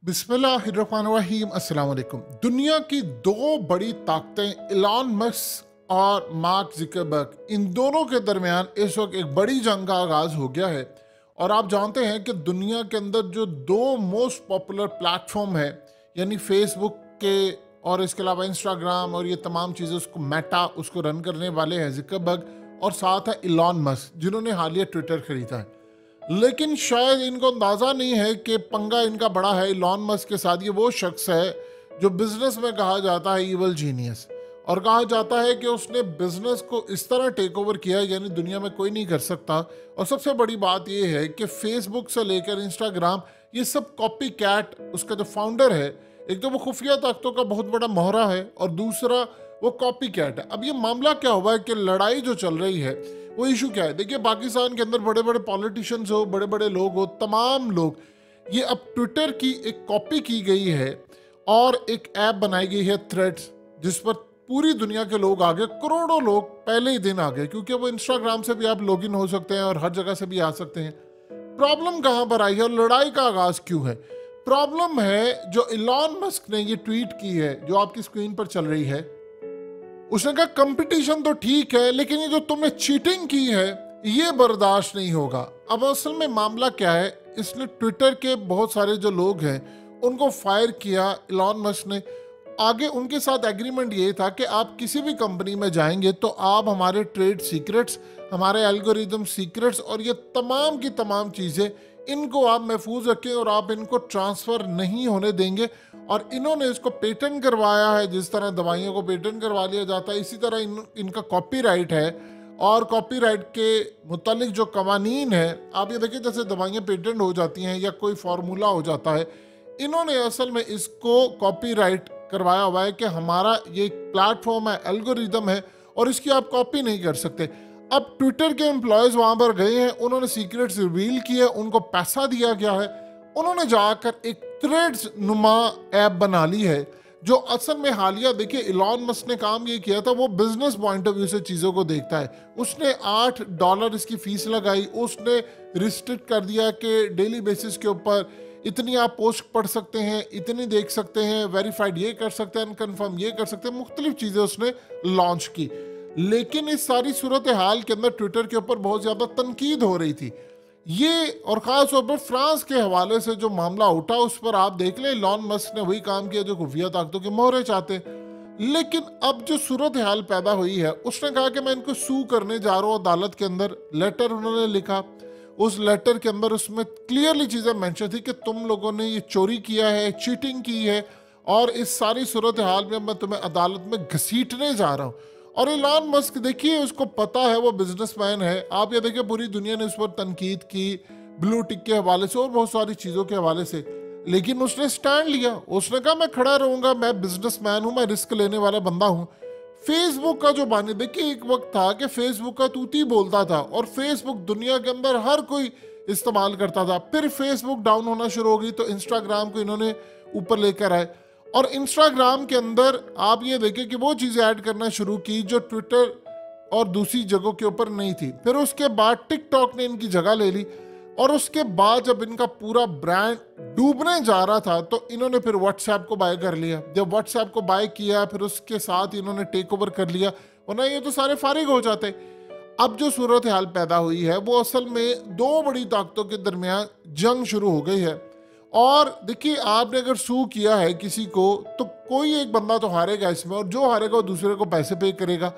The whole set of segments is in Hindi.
बिस्मिल्लाहिर्रहमानिर्रहीम अस्सलाम वालेकुम। दुनिया की दो बड़ी ताकतें इलॉन मस्क और मार्क ज़ुकरबर्ग, इन दोनों के दरमियान इस वक्त एक बड़ी जंग का आगाज़ हो गया है। और आप जानते हैं कि दुनिया के अंदर जो दो मोस्ट पॉपुलर प्लेटफॉर्म है, यानी फेसबुक के और इसके अलावा इंस्टाग्राम और ये तमाम चीज़ें, उसको मेटा उसको रन करने वाले हैं ज़ुकरबर्ग, और साथ है इलॉन मस्क जिन्होंने हालिया ट्विटर खरीदा है। लेकिन शायद इनको अंदाज़ा नहीं है कि पंगा इनका बड़ा है इलॉन मस्क के साथ। ये वो शख्स है जो बिजनेस में कहा जाता है इवल जीनियस, और कहा जाता है कि उसने बिजनेस को इस तरह टेक ओवर किया है यानी दुनिया में कोई नहीं कर सकता। और सबसे बड़ी बात ये है कि फेसबुक से लेकर इंस्टाग्राम, ये सब कॉपी कैट उसका जो फाउंडर है, एक तो वो खुफिया ताकतों का बहुत बड़ा मोहरा है और दूसरा वो कॉपी कैट है। अब ये मामला क्या हुआ है कि लड़ाई जो चल रही है वो इशू क्या है? देखिए, पाकिस्तान के अंदर बड़े बड़े पॉलिटिशियंस हो, बड़े बड़े लोग हो, तमाम लोग, ये अब ट्विटर की एक कॉपी की गई है और एक ऐप बनाई गई है थ्रेड्स, जिस पर पूरी दुनिया के लोग आ गए, करोड़ों लोग पहले ही दिन आ गए, क्योंकि वो इंस्टाग्राम से भी आप लॉगिन हो सकते हैं और हर जगह से भी आ सकते हैं। प्रॉब्लम कहाँ पर आई है और लड़ाई का आगाज क्यों है? प्रॉब्लम है जो इलॉन मस्क ने ये ट्वीट की है, जो आपकी स्क्रीन पर चल रही है। उसने कहा कंपटीशन तो ठीक है, लेकिन ये जो तुमने चीटिंग की है ये बर्दाश्त नहीं होगा। अब असल में मामला क्या है, इसने ट्विटर के बहुत सारे जो लोग हैं उनको फायर किया इलॉन मस्क ने। आगे उनके साथ एग्रीमेंट ये था कि आप किसी भी कंपनी में जाएंगे तो आप हमारे ट्रेड सीक्रेट्स, हमारे एल्गोरिदम सीक्रेट्स और ये तमाम की तमाम चीज़ें, इनको आप महफूज रखें और आप इनको ट्रांसफ़र नहीं होने देंगे। और इन्होंने इसको पेटेंट करवाया है, जिस तरह दवाइयों को पेटेंट करवा लिया जाता है, इसी तरह इनका कॉपीराइट है। और कॉपीराइट के मुतालिक जो कवानीन है, आप ये देखिए, जैसे दवाइयाँ पेटेंट हो जाती हैं या कोई फार्मूला हो जाता है, इन्होंने असल में इसको कॉपीराइट करवाया हुआ है कि हमारा ये प्लेटफॉर्म है, एल्गोरिदम है, और इसकी आप कॉपी नहीं कर सकते। अब ट्विटर के एम्प्लॉयज़ वहाँ पर गए हैं, उन्होंने सीक्रेट्स रिवील किए, उनको पैसा दिया गया है, उन्होंने जाकर एक थ्रेड्स नुमा ऐप बना ली है, जो असल में हालिया, देखिए, इलॉन मस्क ने काम ये किया था, वो बिजनेस पॉइंट ऑफ व्यू से चीज़ों को देखता है। उसने $8 इसकी फीस लगाई, उसने रिस्ट्रिक्ट कर दिया कि डेली बेसिस के ऊपर इतनी आप पोस्ट पढ़ सकते हैं, इतनी देख सकते हैं, वेरीफाइड ये कर सकते हैं, अनकन्फर्म ये कर सकते हैं, मुख्तलिफ चीज़ें उसने लॉन्च की। लेकिन इस सारी सूरत हाल के अंदर ट्विटर के ऊपर बहुत ज़्यादा तनकीद हो रही थी ये, और ख़ास तौर पर फ्रांस के हवाले से जो मामला उठा, उस पर आप देख लें, इलॉन मस्क ने वही काम किया जो खुफिया ताकतों के मोहरे चाहते। लेकिन अब जो सूरत हाल पैदा हुई है, उसने कहा कि मैं इनको सू करने जा रहा हूँ अदालत के अंदर। लेटर उन्होंने लिखा, उस लेटर के अंदर उसमें क्लियरली चीज़ें मेंशन थी कि तुम लोगों ने ये चोरी किया है, चीटिंग की है, और इस सारी सूरत हाल में मैं तुम्हें अदालत में घसीटने जा रहा हूँ। और इलॉन मस्क, देखिए, उसको पता है, वो बिजनेसमैन है। आप ये देखिए, पूरी दुनिया ने उस पर तनकीद की, ब्लू टिक के हवाले से और बहुत सारी चीज़ों के हवाले से, लेकिन उसने स्टैंड लिया। उसने कहा मैं खड़ा रहूंगा, मैं बिजनेसमैन हूँ, मैं रिस्क लेने वाला बंदा हूँ। फेसबुक का जो बानी, देखिए, एक वक्त था कि फेसबुक का तूती बोलता था और फेसबुक दुनिया के अंदर हर कोई इस्तेमाल करता था। फिर फेसबुक डाउन होना शुरू हो गई तो इंस्टाग्राम को इन्होंने ऊपर लेकर आए, और इंस्टाग्राम के अंदर आप ये देखें कि वो चीज़ें ऐड करना शुरू की जो ट्विटर और दूसरी जगहों के ऊपर नहीं थी। फिर उसके बाद टिकटॉक ने इनकी जगह ले ली, और उसके बाद जब इनका पूरा ब्रांड डूबने जा रहा था तो इन्होंने फिर व्हाट्सएप को बाय कर लिया। जब व्हाट्सएप को बाय किया, फिर उसके साथ इन्होंने टेक ओवर कर लिया, वरना ये तो सारे फारिग हो जाते। अब जो सूरत हाल पैदा हुई है, वो असल में दो बड़ी ताकतों के दरमियान जंग शुरू हो गई है। और देखिए, आपने अगर सू किया है किसी को, तो कोई एक बंदा तो हारेगा इसमें, और जो हारेगा वो दूसरे को पैसे पे करेगा।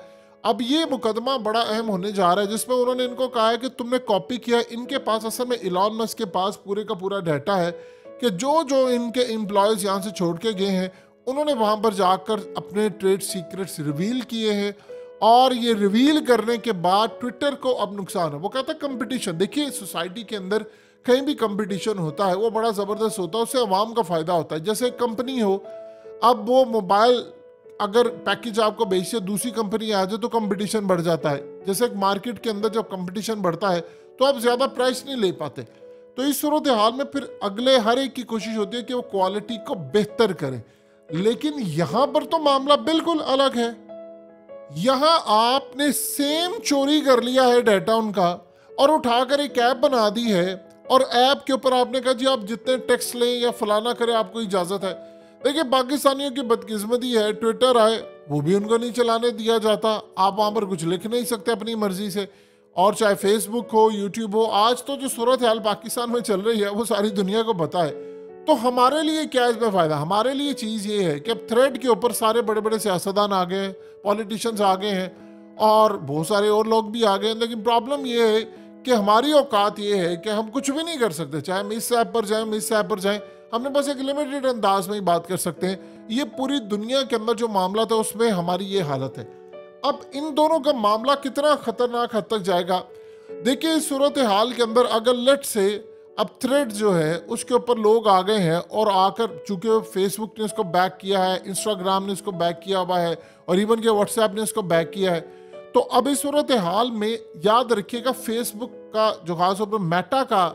अब ये मुकदमा बड़ा अहम होने जा रहा है, जिसमें उन्होंने इनको कहा है कि तुमने कॉपी किया। इनके पास, असल में इलॉन मस्क के पास पूरे का पूरा डाटा है कि जो जो इनके एम्प्लॉयज़ यहाँ से छोड़ के गए हैं, उन्होंने वहाँ पर जाकर अपने ट्रेड सीक्रेट्स रिवील किए हैं। और ये रिवील करने के बाद ट्विटर को अब नुकसान है। वो कहता है कंपटीशन, देखिए, सोसाइटी के अंदर कहीं भी कंपटीशन होता है वो बड़ा ज़बरदस्त होता है, उससे अवाम का फ़ायदा होता है। जैसे एक कंपनी हो, अब वो मोबाइल अगर पैकेज आपको बेचते दूसरी कंपनी आ जाए तो कंपटीशन बढ़ जाता है। जैसे एक मार्केट के अंदर जब कंपटीशन बढ़ता है तो आप ज़्यादा प्राइस नहीं ले पाते। तो इस सूरत हाल में फिर अगले हर एक की कोशिश होती है कि वो क्वालिटी को बेहतर करे। लेकिन यहाँ पर तो मामला बिल्कुल अलग है। यहाँ आपने सेम चोरी कर लिया है डाटा उनका, और उठाकर एक ऐप बना दी है, और ऐप के ऊपर आपने कहा जी आप जितने टेक्स्ट लें या फलाना करें आपको इजाज़त है। देखिए पाकिस्तानियों की बदकिस्मती है, ट्विटर आए वो भी उनको नहीं चलाने दिया जाता, आप वहाँ पर कुछ लिख नहीं सकते अपनी मर्जी से। और चाहे फेसबुक हो, यूट्यूब हो, आज तो जो सूरत हाल पाकिस्तान में चल रही है वो सारी दुनिया को पता है। तो हमारे लिए क्या इसमें फ़ायदा? हमारे लिए चीज़ ये है कि अब थ्रेड के ऊपर सारे बड़े बड़े सियासतदान आ गए हैं, पॉलिटिशियंस आ गए हैं और बहुत सारे और लोग भी आ गए हैं। लेकिन प्रॉब्लम ये है कि हमारी औकात ये है कि हम कुछ भी नहीं कर सकते, चाहे हम इस ऐप पर जाएं, हम इस ऐप पर जाएं, हमने बस एक लिमिटेड अंदाज में ही बात कर सकते हैं। ये पूरी दुनिया के अंदर जो मामला था उसमें हमारी ये हालत है। अब इन दोनों का मामला कितना खतरनाक हद तक जाएगा, देखिए इस सूरत हाल के अंदर अगर लेट से अब थ्रेड जो है उसके ऊपर लोग आ गए हैं और आकर, चूंकि फेसबुक ने इसको बैक किया है, इंस्टाग्राम ने इसको बैक किया हुआ है और इवन के व्हाट्सएप ने इसको बैक किया है, तो अब इस सूरत हाल में याद रखिएगा फेसबुक का जो खासतौर पर मेटा का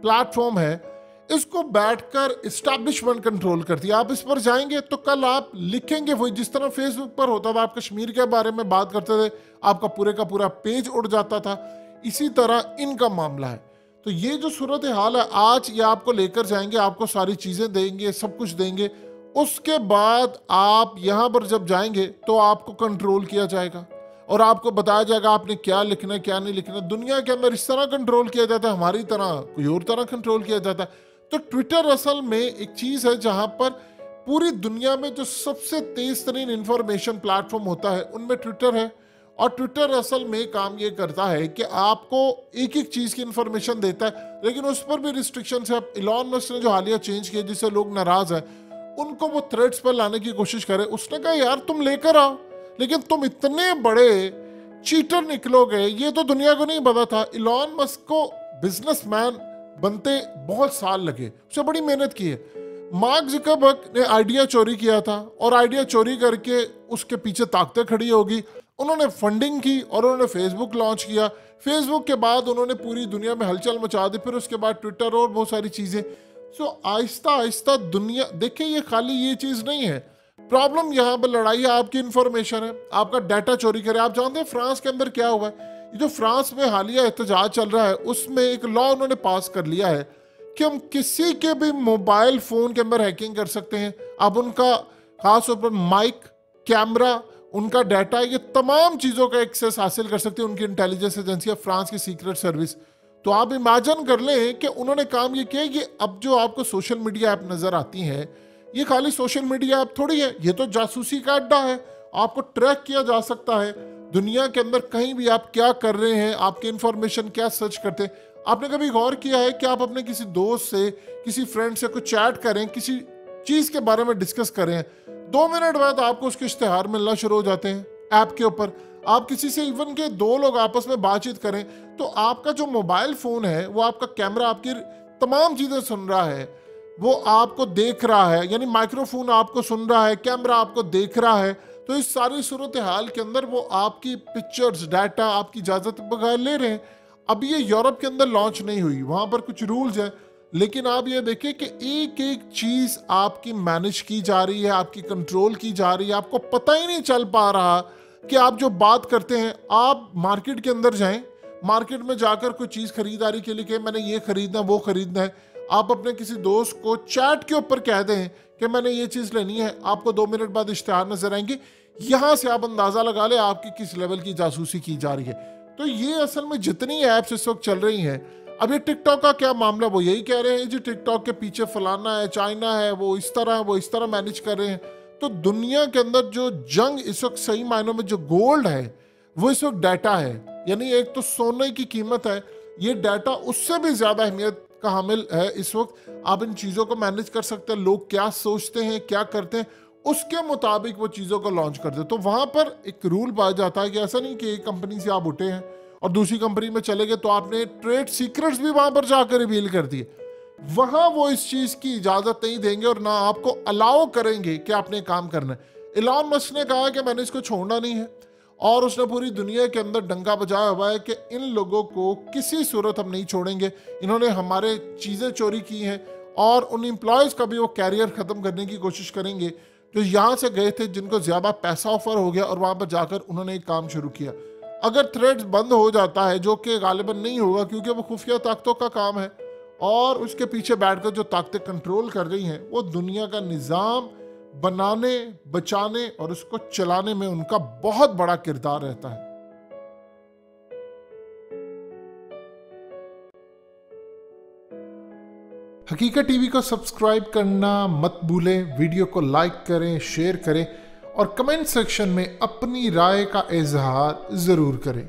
प्लेटफॉर्म है इसको बैठकर इस्टेब्लिशमेंट कंट्रोल करती है। आप इस पर जाएंगे तो कल आप लिखेंगे वही जिस तरह फेसबुक पर होता था, आप कश्मीर के बारे में बात करते थे, आपका पूरे का पूरा पेज उड़ जाता था, इसी तरह इनका मामला है। तो ये जो सूरत हाल है आज ये आपको लेकर जाएंगे, आपको सारी चीज़ें देंगे, सब कुछ देंगे, उसके बाद आप यहाँ पर जब जाएंगे तो आपको कंट्रोल किया जाएगा और आपको बताया जाएगा आपने क्या लिखना है क्या नहीं लिखना। दुनिया के अंदर इस तरह कंट्रोल किया जाता है, हमारी तरह कोई और तरह कंट्रोल किया जाता है। तो ट्विटर असल में एक चीज़ है जहाँ पर पूरी दुनिया में जो सबसे तेज तरीन इंफॉर्मेशन प्लेटफॉर्म होता है उनमें ट्विटर है। और ट्विटर असल में काम ये करता है कि आपको एक एक चीज़ की इंफॉर्मेशन देता है, लेकिन उस पर भी रिस्ट्रिक्शन है। अब इलॉन मस्क ने जो हालिया चेंज किया जिससे लोग नाराज हैं, उनको वो थ्रेड्स पर लाने की कोशिश करे। उसने कहा यार तुम लेकर आओ, लेकिन तुम इतने बड़े चीटर निकलोगे ये तो दुनिया को नहीं पता था। इलॉन मस्क को बिजनेसमैन बनते बहुत साल लगे, उसे बड़ी मेहनत की है। मार्क ज़करबर्ग ने आइडिया चोरी किया था और आइडिया चोरी करके उसके पीछे ताकतें खड़ी होगी, उन्होंने फंडिंग की और उन्होंने फेसबुक लॉन्च किया। फेसबुक के बाद उन्होंने पूरी दुनिया में हलचल मचा दी, फिर उसके बाद ट्विटर और बहुत सारी चीज़ें। सो आहिस्ता आहिस्ता दुनिया, देखिए ये खाली ये चीज़ नहीं है, प्रॉब्लम यहाँ पर लड़ाई है आपकी इंफॉर्मेशन है, आपका डाटा चोरी करे। आप जानते हैं फ्रांस के अंदर क्या हुआ है? ये जो फ्रांस में हालिया एहतजाज चल रहा है उसमें एक लॉ उन्होंने पास कर लिया है कि हम किसी के भी मोबाइल फ़ोन के अंदर हैकिंग कर सकते हैं। अब उनका खास तौर पर माइक, कैमरा, उनका डाटा, ये तमाम चीज़ों का एक्सेस हासिल कर सकते हैं उनकी इंटेलिजेंस एजेंसी, फ्रांस की सीक्रेट सर्विस। तो आप इमेजिन कर लें कि उन्होंने काम ये किया कि अब जो आपको सोशल मीडिया ऐप नज़र आती हैं ये खाली सोशल मीडिया ऐप थोड़ी है, ये तो जासूसी का अड्डा है। आपको ट्रैक किया जा सकता है दुनिया के अंदर कहीं भी आप क्या कर रहे हैं, आपकी इंफॉर्मेशन क्या सर्च करते हैं। आपने कभी गौर किया है कि आप अपने किसी दोस्त से, किसी फ्रेंड से कुछ चैट करें, किसी चीज़ के बारे में डिस्कस करें, 2 मिनट बाद आपको उसके इश्तिहार मिलना शुरू हो जाते हैं ऐप के ऊपर। आप किसी से इवन के 2 लोग आपस में बातचीत करें तो आपका जो मोबाइल फ़ोन है वो आपका कैमरा आपकी तमाम चीज़ें सुन रहा है, वो आपको देख रहा है, यानी माइक्रोफोन आपको सुन रहा है, कैमरा आपको देख रहा है। तो इस सारी सूरत हाल के अंदर वो आपकी पिक्चर्स, डाटा आपकी इजाज़त बगैर ले रहे हैं। अब ये यूरोप के अंदर लॉन्च नहीं हुई, वहाँ पर कुछ रूल्स हैं, लेकिन आप ये देखें कि एक एक चीज़ आपकी मैनेज की जा रही है, आपकी कंट्रोल की जा रही है, आपको पता ही नहीं चल पा रहा कि आप जो बात करते हैं। आप मार्केट के अंदर जाएं, मार्केट में जाकर कोई चीज़ खरीदारी के लिए कि मैंने ये खरीदना वो खरीदना है, आप अपने किसी दोस्त को चैट के ऊपर कह दें कि मैंने ये चीज़ लेनी है, आपको 2 मिनट बाद इश्तिहार नजर आएंगे। यहाँ से आप अंदाज़ा लगा ले आपकी किस लेवल की जासूसी की जा रही है। तो ये असल में जितनी ऐप्स इस वक्त चल रही हैं, अब ये टिकटॉक का क्या मामला, वो यही कह रहे हैं जी टिकटॉक के पीछे फलाना है, चाइना है, वो इस तरह मैनेज कर रहे हैं। तो दुनिया के अंदर जो जंग इस वक्त सही मायनों में जो गोल्ड है वो इस वक्त डाटा है, यानी एक तो सोने की कीमत है, ये डाटा उससे भी ज़्यादा अहमियत का हामिल है इस वक्त। आप इन चीज़ों को मैनेज कर सकते हैं, लोग क्या सोचते हैं क्या करते हैं उसके मुताबिक वो चीज़ों को लॉन्च कर दे। तो वहाँ पर एक रूल पाया जाता है कि ऐसा नहीं कि एक कंपनी से आप उठे हैं और दूसरी कंपनी में चले गए तो आपने ट्रेड सीक्रेट्स भी वहाँ पर जाकर रिवील कर दिए। वहाँ वो इस चीज़ की इजाज़त नहीं देंगे और ना आपको अलाउ करेंगे कि आपने काम करना है। इलॉन मस्क ने कहा कि मैंने इसको छोड़ना नहीं है और उसने पूरी दुनिया के अंदर डंका बजाया हुआ है कि इन लोगों को किसी सूरत हम नहीं छोड़ेंगे, इन्होंने हमारे चीज़ें चोरी की हैं और उन एम्प्लॉयज़ का भी वो कैरियर ख़त्म करने की कोशिश करेंगे जो यहाँ से गए थे, जिनको ज़्यादा पैसा ऑफर हो गया और वहाँ पर जाकर उन्होंने एक काम शुरू किया। अगर थ्रेड्स बंद हो जाता है, जो कि गालिबन नहीं होगा क्योंकि वो खुफिया ताकतों का काम है, और उसके पीछे बैठकर जो ताकतें कंट्रोल कर रही हैं वो दुनिया का निज़ाम बनाने, बचाने और उसको चलाने में उनका बहुत बड़ा किरदार रहता है। हकीकत टीवी को सब्सक्राइब करना मत भूलें, वीडियो को लाइक करें, शेयर करें और कमेंट सेक्शन में अपनी राय का इजहार ज़रूर करें।